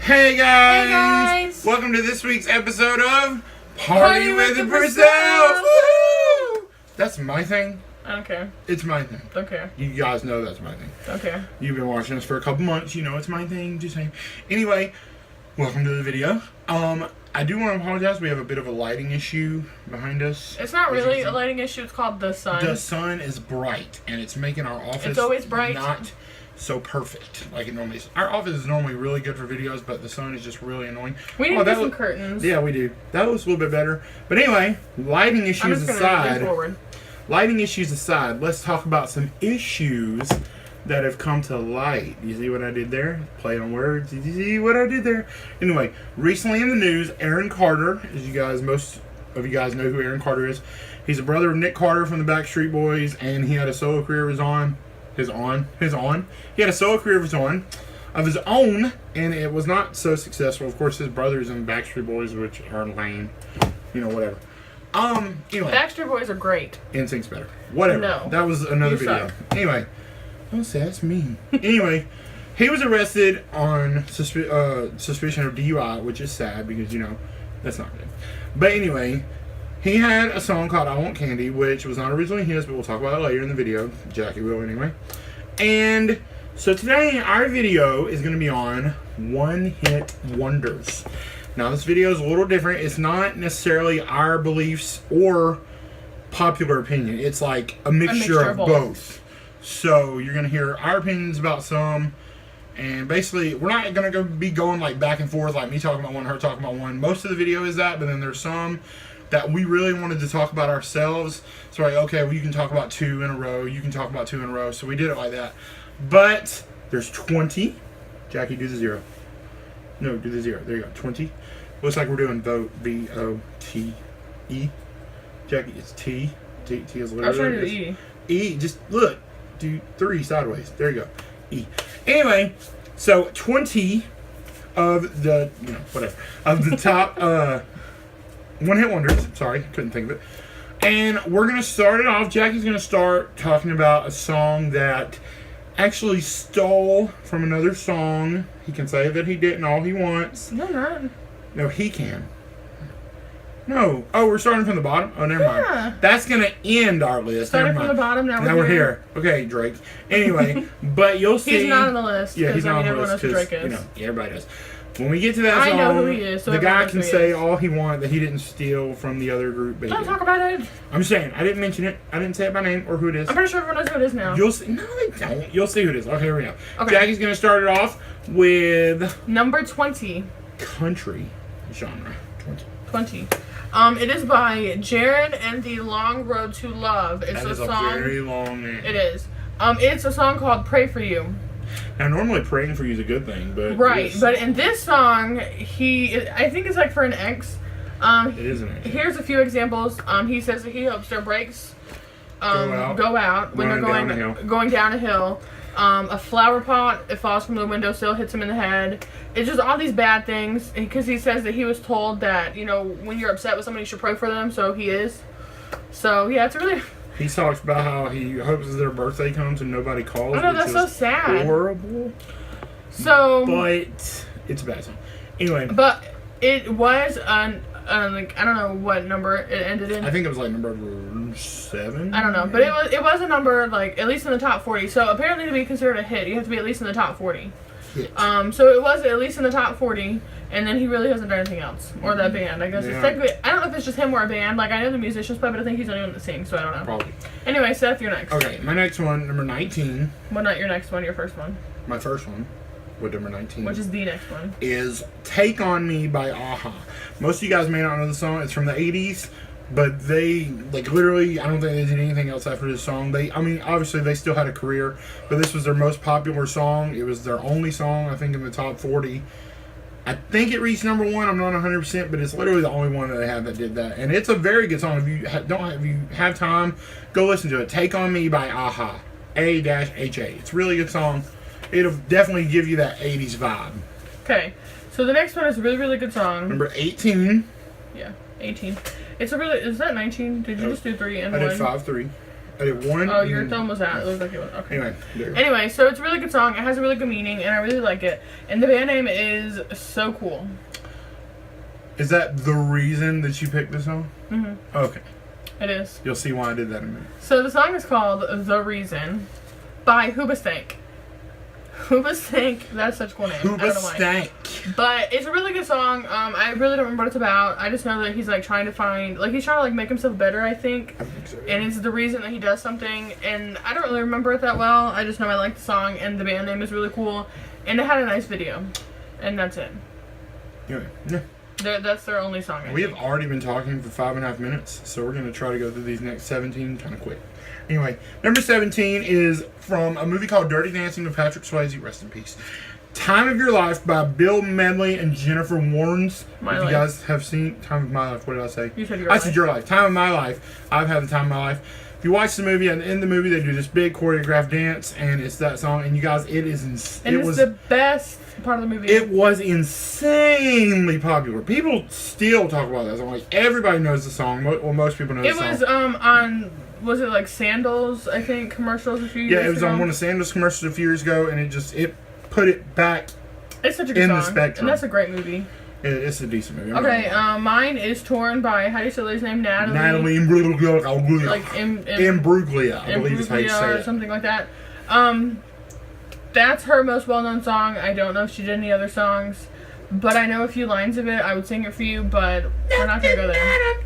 Hey guys! Hey guys! Welcome to this week's episode of Party with the Purcells! Woo! That's my thing. I don't care. It's my thing. Don't care. You guys know that's my thing. Don't care. You've been watching us for a couple months. You know it's my thing. Just saying. Anyway, welcome to the video. I do want to apologize. We have a bit of a lighting issue behind us. It's not really a lighting issue. It's called the sun. The sun is bright, and it's making our office It's always bright. Not so perfect like it normally is. Our office is normally really good for videos, but the sun is just really annoying. We need to get some curtains. Yeah, we do. That looks a little bit better. But anyway, lighting issues aside, let's talk about some issues that have come to light. You see what I did there? Play on words. Did you see what I did there? Anyway, recently in the news, Aaron Carter, as most of you guys know who Aaron Carter is. He's a brother of Nick Carter from the Backstreet Boys, and he had a solo career of his own. He had a solo career of his own, and it was not so successful. Of course, his brother's in the Backstreet Boys, which are lame. You know, whatever. Anyway. Backstreet Boys are great. NSYNC's better. Whatever. No. That was another You video. suck. Anyway. Don't say that's mean. Anyway, he was arrested on suspicion of DUI, which is sad because, you know, that's not good. But anyway, he had a song called I Want Candy, which was not originally his, but we'll talk about it later in the video. Jackie will anyway. And so today, our video is going to be on one-hit wonders. Now, this video is a little different. It's not necessarily our beliefs or popular opinion. It's like a mixture of both. So you're going to hear our opinions about some, and basically we're not going to be going like back and forth like me talking about one, her talking about one. Most of the video is that, but then there's some that we really wanted to talk about ourselves. So like, okay, well, you can talk about two in a row, you can talk about two in a row. So we did it like that. But there's 20. Jackie, do the 0. No, do the 0. There you go. 20. Looks like we're doing vote. V-O-T-E. Jackie, it's T. T is literally. I was trying to do E. E, just look. Do 3 sideways. There you go. E. Anyway, so 20 of the, of the top one-hit wonders. Sorry, couldn't think of it. And we're going to start it off. Jackie's going to start talking about a song that actually stole from another song. He can say that he didn't all he wants. No, not. No, he can. No. Oh, we're starting from the bottom? Oh, never mind. That's going to end our list. Starting from the bottom, now we're here. Okay, Drake. Anyway, but you'll see. He's not on the list. Yeah, he's not on the everyone list knows who Drake is. You know, everybody does. When we get to that song, I know who he is, so the guy everyone knows can who he say is. all he wants that he didn't steal from the other group. But Don't talk about it. I'm saying, I didn't mention it. I didn't say it by name or who it is. I'm pretty sure everyone knows who it is now. You'll see. No, they don't. You'll see who it is. Okay, here we go. Okay. Jackie's going to start it off with number 20. Country genre. 20. It is by Jaron and the Long Road to Love. It's That is a song. a very long name. It is. It's a song called Pray For You. Now, normally praying for you is a good thing, but Right, but in this song, I think it's like for an ex. It is an ex. Here's a few examples. He says that he hopes their brakes go out when they're going down a hill. A flower pot, it falls from the windowsill, hits him in the head. It's just all these bad things. Because he says that he was told that, you know, when you're upset with somebody, you should pray for them. So he is. So, yeah, it's really... He talks about how he hopes their birthday comes and nobody calls. I know, that's so sad. Horrible. So... But it's a bad song. Anyway. But it was like, I don't know what number it ended in. I think it was like number 7. I don't know, but it was a number like at least in the top 40. So apparently to be considered a hit, you have to be at least in the top 40. Hit. So it was at least in the top 40, and then he really hasn't done anything else, or that band. I guess it's technically. I don't know if it's just him or a band. Like I know the musicians play, but I think he's the only one that sings, so I don't know. Probably. Anyway, Seth, you're next. Okay, my next one, number 19. Well, not your next one, your first one. My first one, with number 19. Which is the next one. Is Take On Me by Aha. Most of you guys may not know the song. It's from the 80s. But they, like, literally, I don't think they did anything else after this song. Obviously, they still had a career, but this was their most popular song. It was their only song, I think, in the top 40. I think it reached number 1. I'm not 100%, but it's literally the only one that they have that did that. And it's a very good song. If you have time, go listen to it. Take On Me by Aha. A-H-A. It's a really good song. It'll definitely give you that 80s vibe. Okay, so the next one is a really, really good song. Number 18. Yeah, 18. It's a really, is that 19? Did you just do 3 and 1? I did 5, 3. I did one. Oh, your thumb was out. It looked like it was. Okay. Anyway, there. Anyway, so it's a really good song. It has a really good meaning, and I really like it. And the band name is So Cool. Is that the reason that you picked this song? Mm-hmm. Okay. It is. You'll see why I did that in a minute. So the song is called The Reason by Hoobastank. Hoobastank, that's such a cool name. Hoobastank. But it's a really good song. I really don't remember what it's about. I just know that he's like trying to find, like he's trying to like make himself better, I think. I think so. And it's the reason that he does something. And I don't really remember it that well. I just know I like the song and the band name is really cool. And it had a nice video. And that's it. Anyway, yeah. That's their only song. We have already been talking for 5.5 minutes, so we're going to try to go through these next 17 kind of quick. Anyway, number 17 is from a movie called Dirty Dancing with Patrick Swayze, rest in peace. Time of Your Life by Bill Medley and Jennifer Warnes. If you guys have seen Time of My Life, what did I say? You said Your Life. I said Your Life. Time of My Life. I've had the time of my life. If you watch the movie, at the end of the movie, they do this big choreographed dance, and it's that song. And you guys, it is and it's the best part of the movie. It was insanely popular. People still talk about that song. Like everybody knows the song. Well, most people know the song. It was on. Was it like Sandals? I think commercials a few years ago. Yeah, it was on one of Sandals commercials a few years ago, and it put it back. It's such a good in song. The spectrum. And that's a great movie. It's a decent movie. Okay, mine is Torn by, how do you say his name? Natalie Imbruglia. Like Imbruglia, I believe is how you say it. Or something like that. That's her most well-known song. I don't know if she did any other songs, but I know a few lines of it. I would sing it for you, but we're not gonna go there.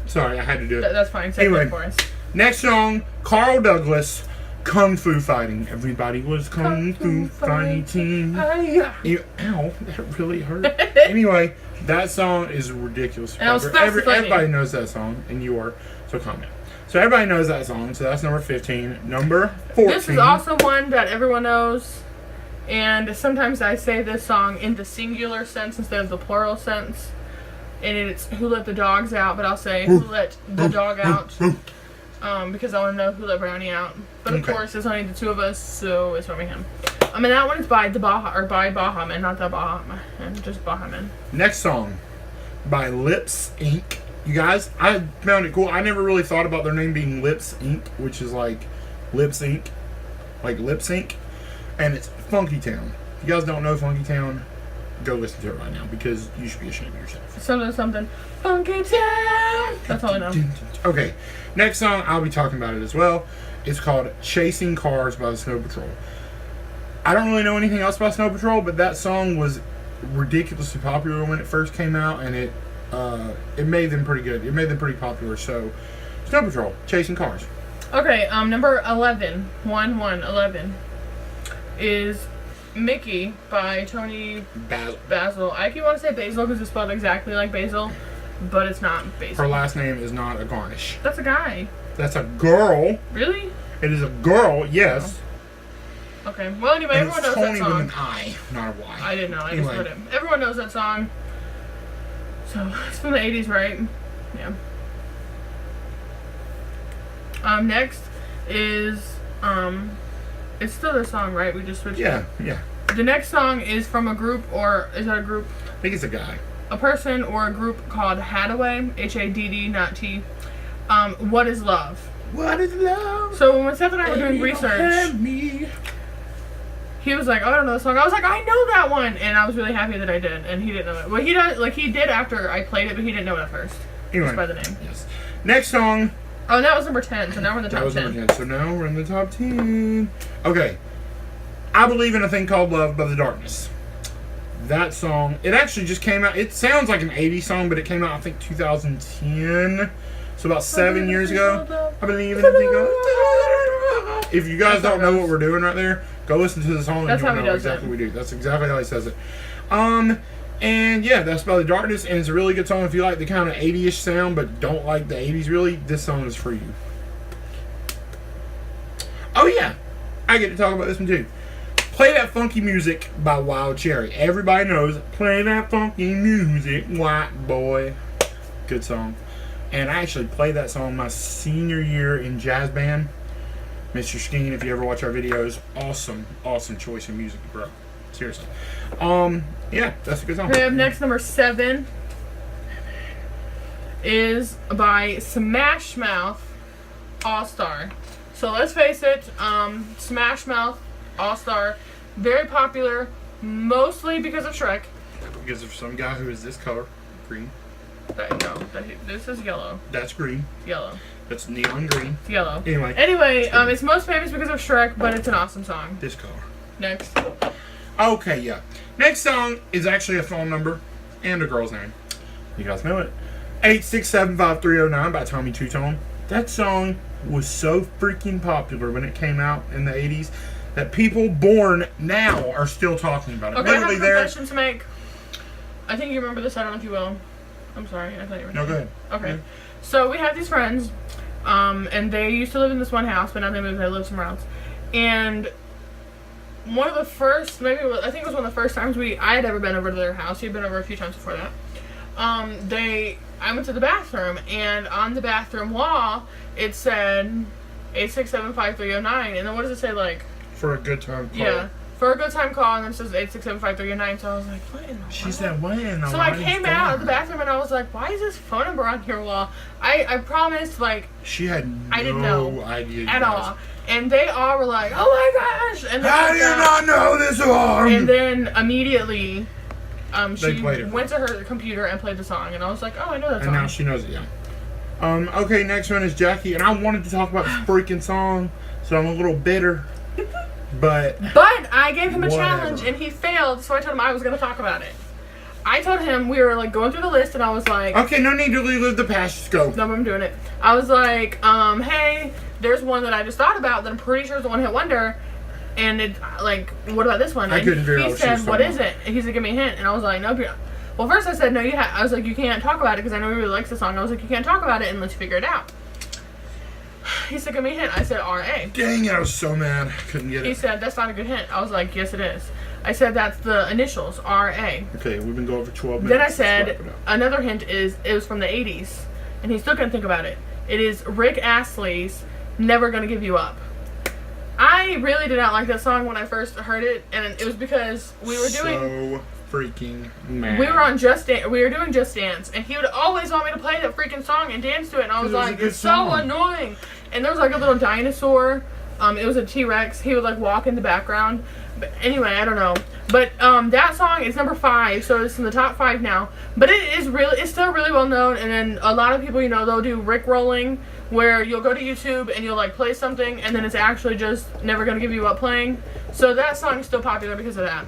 Sorry, I had to do it. That's fine. Sing it for us. Next song, Carl Douglas. Kung Fu Fighting. Everybody was Kung Fu Fighting. Ow, that really hurt. Anyway, that song is ridiculous. Everybody knows that song, and you are, so comment. So everybody knows that song, so that's number 15. Number 14. This is also one that everyone knows, and sometimes I say this song in the singular sense instead of the plural sense, and it's Who Let the Dogs Out, but I'll say Who Let the Dog Out. Because I want to know Who Let Brownie Out. But of course, there's only the two of us, so it's probably him. And that one is by Baha Man, not the Baha Man, just Baha Man. Next song, by Lips Inc. You guys, I found it cool. I never really thought about their name being Lips Inc., which is like Lips Inc., like lip sync. And it's Funky Town. If you guys don't know Funky Town, go listen to it right now because you should be ashamed of yourself. Something. Funky Town! That's all I know. Okay, next song, I'll be talking about it as well. It's called Chasing Cars by the Snow Patrol. I don't really know anything else about Snow Patrol, but that song was ridiculously popular when it first came out, and it made them pretty good. It made them pretty popular. So, Snow Patrol, Chasing Cars. Okay, number 11, 11, is Mickey by Tony Basil. I keep wanting to say Basil because it's spelled exactly like Basil, but it's not Basil. Her last name is not a garnish. That's a guy. That's a girl. Really? It is a girl, yes. Oh. Okay. Well, anyway, everyone knows Tony that song. with an I, not a Y. I didn't know. I just heard it. Everyone knows that song. So, it's from the 80s, right? Yeah. Next is, it's still the song, right? We just switched it. Yeah. The next song is from a group, or is that a group? I think it's a guy. A person or a group called Haddaway, Hadd, not T. What is Love? What is love? So when Seth and I were doing research, he was like, "Oh, I don't know the song." I was like, "I know that one," and I was really happy that I did, and he didn't know it. Well, he does, like he did after I played it, but he didn't know it at first. Anyway, just by the name. Yes. Next song. Oh, that was number 10. So now we're in the top 10. That was number 10. So now we're in the top 10. Okay. I Believe in a Thing Called Love by The Darkness. That song, it actually just came out. It sounds like an 80s song, but it came out, I think, 2010. So about 7 years ago. I believe in a thing called love. If you guys don't know what we're doing right there, go listen to the song and you'll know exactly what we do. That's exactly how he says it. And yeah, that's by The Darkness, and it's a really good song if you like the kind of 80-ish sound but don't like the 80s really. This song is for you. Oh yeah, I get to talk about this one too. Play That Funky Music by Wild Cherry. Everybody knows Play That Funky Music, white boy. Good song. And I actually played that song my senior year in jazz band. Mr. Skeen, if you ever watch our videos, awesome choice in music, bro. Seriously. Yeah, that's a good song. We have next number 7 is by Smash Mouth, All-Star. So let's face it, Smash Mouth All-Star, very popular, mostly because of Shrek. Because of some guy who is this color, green. This is yellow. That's green. Yellow. That's neon green. It's yellow. Anyway, it's most famous because of Shrek, but it's an awesome song. This color. Next. Okay, yeah. Next song is actually a phone number and a girl's name. You guys know it. 8675309 by Tommy Tutone. That song was so freaking popular when it came out in the 80s that people born now are still talking about it. Okay, I have a confession to make. I think you remember this. I don't know if you will. I'm sorry. I thought you were. No, go ahead. Okay. Yeah. So we have these friends, and they used to live in this one house, but now they moved. They live somewhere else. And one of the first, I think it was one of the first times I had ever been over to their house. You'd been over a few times before that. I went to the bathroom, and on the bathroom wall, it said 8675309. And then what does it say, like? For a good time call. Yeah. For a good time call, and then it says 8675309. So I was like, what in the world? She said, what in the So I came out of the bathroom, and I was like, why is this phone number on your wall? I promised, like... She had I didn't know idea. At all. And they all were like, oh my gosh! And how do you not know this alarm? And then immediately... she went to her computer and played the song, and I was like, oh, I know that song. And now she knows it, yeah. Okay, next one is Jackie, and I wanted to talk about this freaking song, so I'm a little bitter, but I gave him a challenge, and he failed, so I told him I was going to talk about it. I told him, we were, like, going through the list, and I was like... Okay, no need to relive the past, just go. No, but I'm doing it. I was like, hey, there's one that I just thought about that I'm pretty sure is a one-hit wonder, and it, like, what about this one? I couldn't figure out he said, what is it? And he said, give me a hint. And I was like, no. Well, first I said, no, I was like, you can't talk about it because I know he really likes the song. I was like, you can't talk about it unless you figure it out. He said, give me a hint. I said, R.A. Dang it, I was so mad. I couldn't get it. He said, that's not a good hint. I was like, yes, it is. I said, that's the initials, R.A. Okay, we've been going for 12 minutes. Then I said, another hint is, it was from the 80s. And he still couldn't think about it. It is Rick Astley's Never Gonna Give You Up. I really did not like that song when I first heard it, and it was because we were doing... So freaking mad. We were on we were doing Just Dance, and he would always want me to play that freaking song and dance to it, and I was like, it's so annoying. And there was like a little dinosaur. It was a T-Rex. He would like walk in the background. But anyway, I don't know. But that song is number 5, so it's in the top 5 now. But it's still really well known, and then a lot of people, they'll do Rickrolling, where you'll go to YouTube and you'll like play something, and then it's actually just Never Gonna Give You Up playing. So that song is still popular because of that.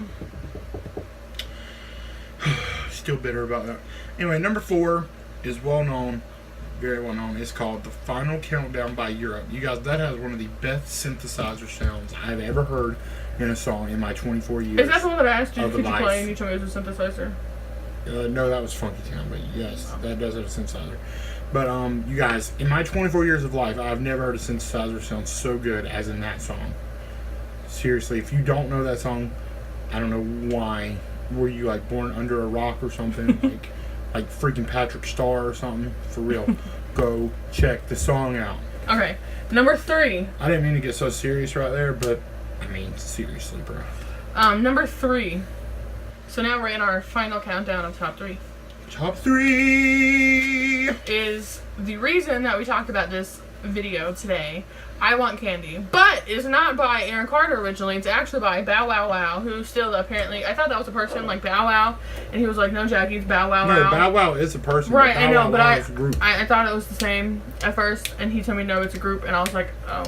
Still bitter about that. Anyway, number 4 is well known, very well known. It's called The Final Countdown by Europe. You guys, that has one of the best synthesizer sounds I've ever heard in a song in my 24 years. Is that the one that I asked you could you play and you told me it was a synthesizer? No, that was Funky Town, but yes, that does have a synthesizer. But you guys, in my 24 years of life, I've never heard a synthesizer sound so good as in that song. Seriously, if you don't know that song, I don't know why. Were you like born under a rock or something? like freaking Patrick Star or something? For real. Go check the song out. Okay, number 3. I didn't mean to get so serious right there, but I mean seriously, bro. Number 3. So now we're in our final countdown of top 3. Top 3 is the reason that we talked about this video today. I Want Candy, but it's not by Aaron Carter originally. It's actually by Bow Wow Wow, who still apparently, I thought that was a person like Bow Wow, and he was like, no, Jackie, it's Bow Wow Wow. No, Bow Wow is a person. Right, I know, but I thought it was the same at first, and he told me no, it's a group, and I was like, oh.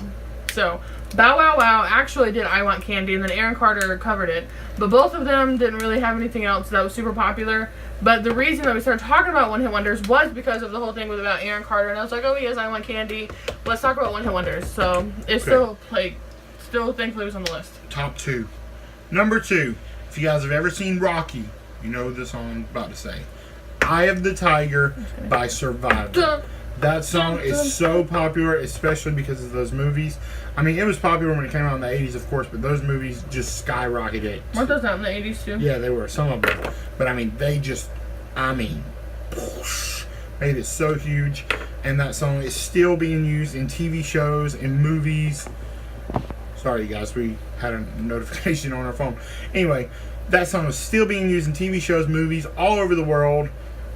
So Bow Wow Wow actually did I Want Candy, and then Aaron Carter covered it. But both of them didn't really have anything else that was super popular. But the reason that we started talking about one-hit wonders was because of the whole thing with about Aaron Carter. And I was like, oh yes, I Want Candy. Let's talk about one-hit wonders. So it's still thankfully was on the list. Top 2. Number 2. If you guys have ever seen Rocky, you know the song I'm about to say. Eye of the Tiger by Survivor. That song is so popular, especially because of those movies. I mean, it was popular when it came out in the 80s, of course, but those movies just skyrocketed it. Weren't those out in the 80s, too? Yeah, they were. Some of them. But, I mean, made it so huge. And that song is still being used in TV shows, in movies. Sorry, guys, we had a notification on our phone. Anyway, that song is still being used in TV shows, movies, all over the world.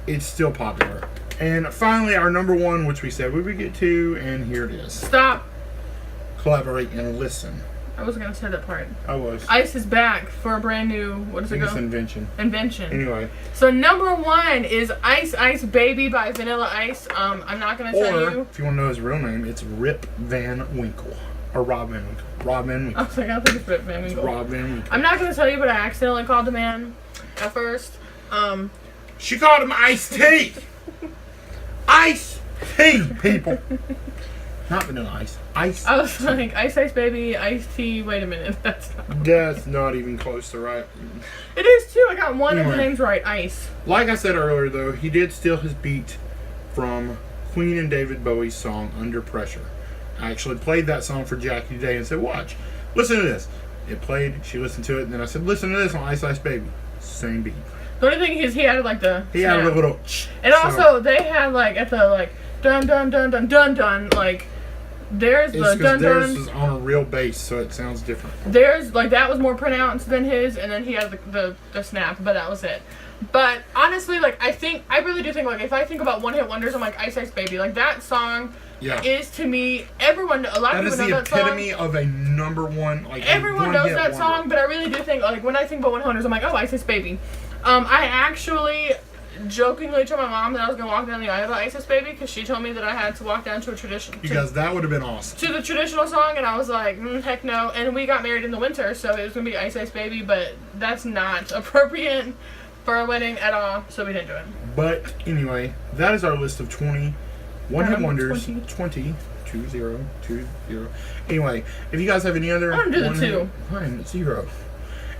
It's still popular. And finally, our number one, which we said we would get to, and here it is. Stop. Collaborate and listen. I wasn't gonna say that part. I was. Ice is back for a brand new, what is it called? Invention. Anyway. So number one is Ice Ice Baby by Vanilla Ice. I'm not gonna tell you. Or, if you want to know his real name, it's Rip Van Winkle. Or Rob Van Winkle. Rob Van Winkle. I was like, I think it's Rip Van Winkle. It's Rob Van Winkle. I'm not gonna tell you, but I accidentally called the man at first. She called him Ice T. Ice T, people. Not Vanilla Ice. Ice. I was like, Ice Ice Baby, Ice Tea. Wait a minute, That's not even close to right. It is too. I got one of the names right. Ice. Like I said earlier, though, he did steal his beat from Queen and David Bowie's song "Under Pressure." I actually played that song for Jackie today and said, "Watch, listen to this." It played. She listened to it, and then I said, "Listen to this on Ice Ice Baby." Same beat. The only thing is, he added like the. He added a little. And also, they had like at the like dun dun dun dun dun dun like. There's the dun dun. Theirs is on a real bass, so it sounds different. There's like that was more pronounced than his, and then he had the snap, but that was it. But honestly, like I really do think like if I think about one hit wonders, I'm like Ice Ice Baby, like that song. Yeah. Is to me a lot of people know that song. That is the epitome of a number one. Like everyone knows that song, but I really do think like when I think about one hit wonders, I'm like Ice Ice Baby. I actually jokingly told my mom that I was gonna walk down the aisle to Ice Ice Baby because she told me that I had to walk down to a tradition. Because that would have been awesome. To the traditional song, and I was like, heck no. And we got married in the winter, so it was gonna be Ice Ice Baby, but that's not appropriate for a wedding at all, so we didn't do it. But anyway, that is our list of 20 one-hit wonders. 20. Anyway, if you guys have any other... I'm gonna do the 2. Fine, 0.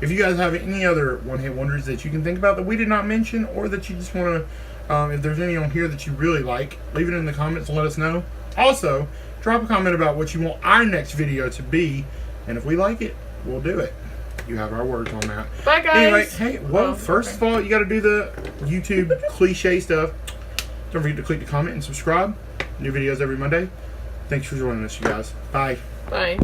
If you guys have any other one-hit wonders that you can think about that we did not mention, or that you just want to, if there's any on here that you really like, leave it in the comments and let us know. Also, drop a comment about what you want our next video to be, and if we like it, we'll do it. You have our words on that. Bye, guys. Anyway, hey, well, first of all, you got to do the YouTube cliche stuff. Don't forget to click the comment and subscribe. New videos every Monday. Thanks for joining us, you guys. Bye. Bye.